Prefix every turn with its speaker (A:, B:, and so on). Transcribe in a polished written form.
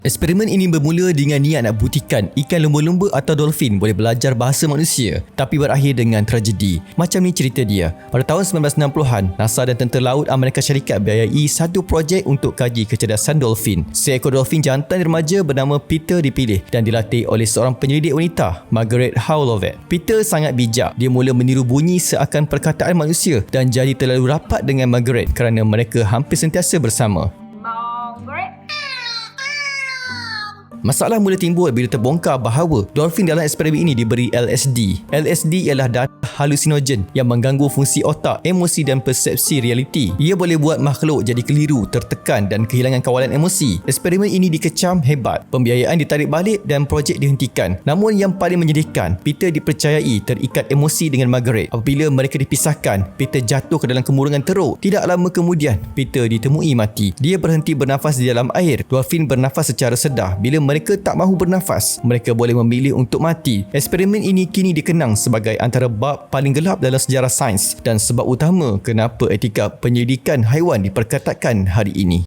A: Eksperimen ini bermula dengan niat nak buktikan ikan lumba-lumba atau dolphin boleh belajar bahasa manusia, tapi berakhir dengan tragedi. Macam ni cerita dia. Pada tahun 1960-an, NASA dan Tentera Laut Amerika Syarikat biayai satu projek untuk kaji kecerdasan dolphin. Seekor dolphin jantan remaja bernama Peter dipilih dan dilatih oleh seorang penyelidik wanita, Margaret Howlovet. Peter sangat bijak. Dia mula meniru bunyi seakan perkataan manusia dan jadi terlalu rapat dengan Margaret kerana mereka hampir sentiasa bersama. Masalah mula timbul bila terbongkar bahawa dolphin dalam eksperimen ini diberi LSD. LSD ialah darah halusinogen yang mengganggu fungsi otak, emosi dan persepsi realiti. Ia boleh buat makhluk jadi keliru, tertekan dan kehilangan kawalan emosi. Eksperimen ini dikecam hebat. Pembiayaan ditarik balik dan projek dihentikan. Namun yang paling menyedihkan, Peter dipercayai terikat emosi dengan Margaret. Apabila mereka dipisahkan, Peter jatuh ke dalam kemurungan teruk. Tidak lama kemudian, Peter ditemui mati. Dia berhenti bernafas di dalam air. Dolphin bernafas secara sedar. Bila mereka tak mahu bernafas, mereka boleh memilih untuk mati. Eksperimen ini kini dikenang sebagai antara bab paling gelap dalam sejarah sains dan sebab utama kenapa etika penyelidikan haiwan diperkatatkan hari ini.